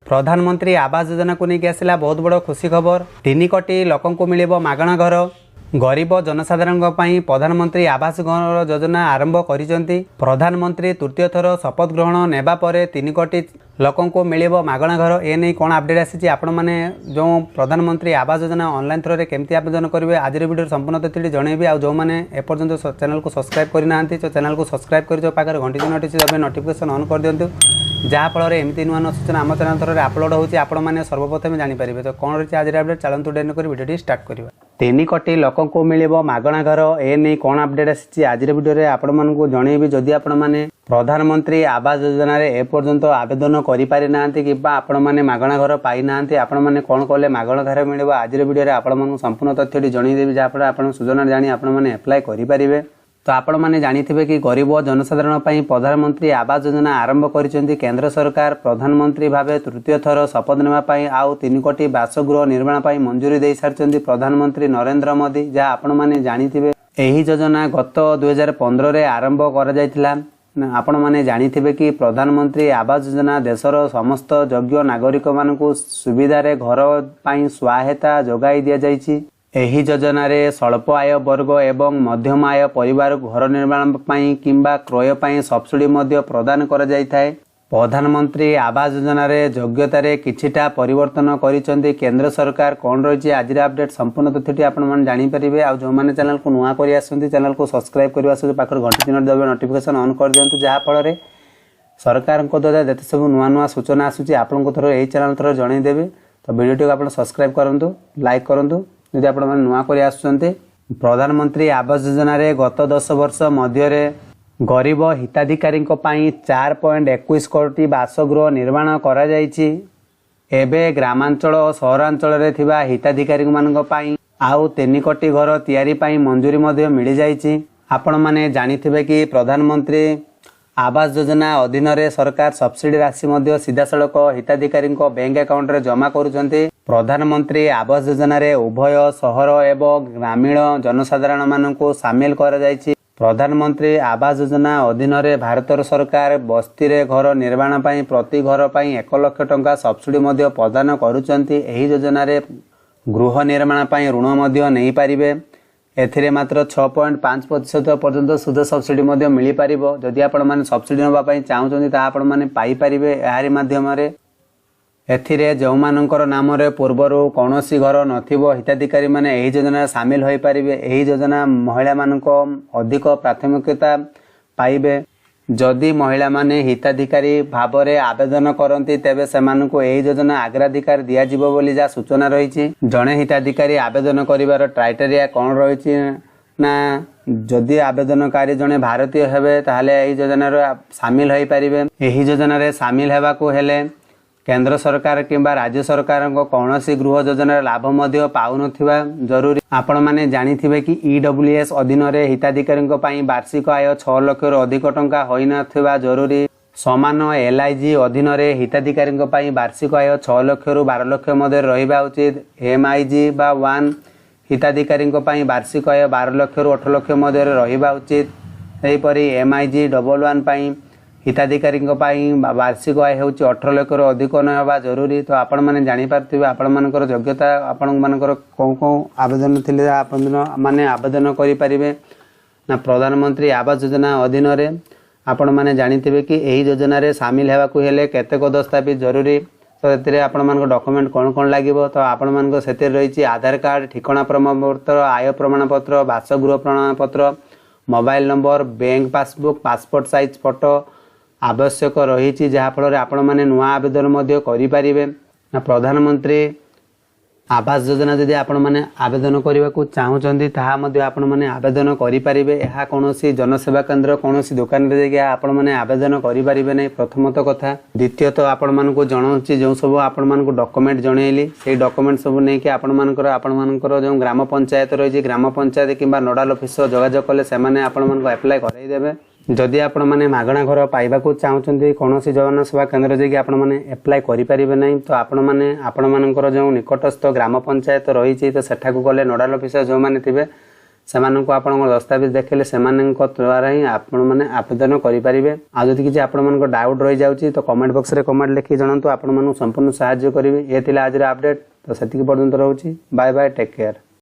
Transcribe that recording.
प्रधानमंत्री आवास योजना को लेकिन आसला बहुत बड़ खुशी खबर। 3 कोटी लोकों को मिले मागणा घर। गरीब जनसाधारण प्रधानमंत्री आवास घर योजना आरंभ करिसेंती। प्रधानमंत्री तृतीय थर शपथ ग्रहण नेबा परे 3 कोटी लोकों को मिले मागणा घर। ए नहीं कौन अपडेट आसी आपण मैंने जो प्रधानमंत्री आवास योजना ऑनलाइन थ्रो केमती आवेदन करेंगे आज वीडियो संपूर्ण तथ्य जनइबी। आ जो मैंने एपर्यंत चैनल को सब्सक्राइब करना तो चैनल को सब्सक्राइब कर पाखे घंटी चिन्ह नोटिफिकेशन ऑन कर दिंतु जहाँफल एमती नुआ नुआ सूचना आम चैनल थ्रो अपलोड होने सर्वप्रथम जानीपारे। तो कौन रही आज अपडेट चलतु डेन कर वीडियो स्टार्ट करवा। 3 कोटी लोकों को मिले मागणा घर। ए नहीं कौन अपडेट आसी आज वीडियो आपण मानक जनइबी। जदि आपण मैंने प्रधानमंत्री आवास योजना एपर्यंत आवेदन करें कि आपण मैंने मागणा घर पाई ना आपण मैंने कौन कले मागणा घर मिले आज वीडियो आपण संपूर्ण तथ्य जनईदेवी जहाँफल आप सूचना जाणी आपने एप्लाय करेंगे। तो आपण मैंने जानी कि गरीब जनसाधारण प्रधानमंत्री आवास योजना आरंभ कर केंद्र सरकार प्रधानमंत्री भाव तृतीय थर शपथ नेवाई आउ 3 कोटी बासगृह निर्माण पर मंजूरी दे सारी प्रधानमंत्री नरेंद्र मोदी। जहाँ आपण मैंने जानी यही योजना गत 2015 रे आरंभ कर आपण मैंने जानी कि प्रधानमंत्री आवास योजना देशर समस्त योग्य नागरिक मानक सुविधा घर पर सहायता जोगाई दि जाइछि। एही योजना रे स्वल्प आय वर्ग एवं मध्यम आय परिवार घर निर्माण पई किंबा क्रय पई सब्सिडी मध्य प्रदान कर जाइथाय। प्रधानमंत्री आवास योजना रे योग्यता रे किछिटा परिवर्तन करिसेंती केंद्र सरकार। कौन रही आज अपडेट संपूर्ण तथ्यटी आपण माने जानि परिबे। आ जो माने चैनल को नुआ करि आसंती चैनल को सब्सक्राइब करबा सहित पाखर घंटी चिन्ह दबे नोटिफिकेशन ऑन कर दियंतु जहाँ फल सरकार द्वारा जते सब नुआ नुआ सूचना आसुची आपन थरो एही चैनल थरो जणै देबे। तो वीडियो को आपण सब्सक्राइब करंतु लाइक करंतु यदि आपण माने नुआ करि आसुचंती। प्रधानमंत्री आवास योजना रे गत 10 वर्ष मध्य गरीब हिताधिकारी 4.21 कोटी बासगृह निर्माण करा जाइछि। एबे ग्रामांचल और सहरांचल रे थिबा हिताधिकारी मानक पई आउ 3 कोटी घर तैयारी पई मंजूरी मध्य मिल जाइछि। आपण माने जानिथिबे कि प्रधानमंत्री आवास योजना अधीन रे सरकार सब्सिडी राशि मध्य सीधा सड़क हिताधिकारी बैंक अकाउंट रे जमा करुचंती। प्रधानमंत्री आवास योजना रे उभय सहर एवं ग्रामीण जनसाधारण मानक सामिल कर जाइछि। प्रधानमंत्री आवास योजना अधीन रे भारत सरकार बस्ती रे घर निर्माण पई प्रति घर पई 1 लाख टंका सब्सिडी मध्य प्रदान करुचंती। एही योजना रे गृह निर्माण पई ऋण मध्य नै पारिबे। एथिरे मात्र 6.5% पर्यंत सुध सब्सिडी मध्य मिली पारिबो। जदि आपण माने सब्सिडी नबा पई चाहुचंती ता आपण माने पाई पारिबे। एहारी माध्यम रे एथिरे जो मानकर नाम रे पूर्वरु कौनसी घर नथिबो हिताधिकारी माने एही योजना शामिल होई पारिबे। एही योजना महिला मानक अधिक प्राथमिकता पाइबे। जदि महिला माने हिताधिकारी भाव रे आवेदन करंती तेबे सेमानकु एही योजना अग्राधिकार दिया जिवो बोली जा सूचना रहिछि। जणे हिताधिकारी आवेदन करिवार क्राइटेरिया कोन रहिछि ना जदि आवेदनकारी जणे भारतीय हेबे ताहाले एही योजना रे शामिल होई पारिबे। एही योजना रे शामिल हेबाकू हेले केंद्र सरकार किंबा राज्य सरकार को कौनसी गृह योजना लाभ मध्य पाउनथिबा जरूरी। आपण माने जानिथिबे कि ईडब्ल्यूएस अधीन रे हिताधिकारी पई वार्षिक आय 6 लाख रु अधिक टंका होई नथिबा जरूरी। समान एलआईजी अधीन रे हिताधिकारी पई वार्षिक आय 6 लाख रु 12 लाख मध्य रहिबा उचित। एमआईजी बा 1 हिताधिकारी पई वार्षिक आय 12 लाख रु 18 लाख मध्य रहिबा उचित। एही परी एमआईजी 11 पई हिताधिकारी वार्षिक आय होउची 18 लाख रु अधिक न होबा जरूरी। तो आपण माने जानि पारथिबे आपण मानकर योग्यता आपण मानकर कोन आवेदन थिले आपण माने आवेदन करि परिबे ना। प्रधानमंत्री आवास योजना अधीन रे आपण माने जानिथिबे कि एही योजना रे शामिल हेबाकू हेले केतेक दस्तावेज जरूरी। तो एतिरे आपण मानकर डॉक्यूमेंट कोन कोन लागिबो। तो आपण मानकर सेते रहिछि आधार कार्ड ठिकाना प्रमाणपत्र आय प्रमाणपत्र बासगृह प्रमाणपत्र mobile number bank passbook passport size photo आवश्यक रही। जहाँ फल आपण मैंने नुआ आवेदन मध्य करि पारिबे ना। प्रधानमंत्री आवास योजना जदि आपण मैंने आवेदन करने को चाहूँगी ताहा मध्य आपण मैंने आवेदन करि पारिबे। एहा कोनोसी जनसेवा केंद्र कोनोसी दुकान रे जाके आपण मैंने आवेदन करि पारिबे नै प्रथमत कथा। द्वितीयत आपण मानकु जणाउछि जो सब आपण मानकु डॉक्यूमेंट जणैली से डॉक्यूमेंट सब नै कि आपण मानकर जो ग्राम पंचायत रही ग्राम पंचायत किंबा नोडाल ऑफिस जोगाजोग कले से माने आपण मानकु अप्लाई कराई देबे। जदि आपण माने मागणा घर पाइबाकू चाहूँगी कौनसी जनसेवा केंद्र जाकि आपण माने अप्लाई करि पारिबे नै। तो आपण माने आपण मानकर जो निकटस्थ ग्राम पंचायत रही तो सेठाकू गले नोडाल ऑफिसर जो माने थिबे ସେମାନଙ୍କୁ ଆପଣଙ୍କ ଦସ୍ତାବିଜ ଦେଖେଇଲେ ସେମାନଙ୍କ ଦ୍ୱାରା ହିଁ ଆପଣମାନେ ଆବେଦନ କରିପାରିବେ। ଆଉ ଯଦି କିଛି ଆପଣମାନଙ୍କ ଡାଉଟ୍ ରହିଯାଉଛି ତ କମେଣ୍ଟ ବକ୍ସରେ କମେଣ୍ଟ ଲେଖି ଜଣାନ୍ତୁ, ଆପଣମାନଙ୍କୁ ସମ୍ପୂର୍ଣ୍ଣ ସାହାଯ୍ୟ କରିବି। ଏ ଥିଲା ଆଜିର ଅପଡେଟ୍। ତ ସେତିକି ପର୍ଯ୍ୟନ୍ତ ରହୁଛି। Bye bye, take care.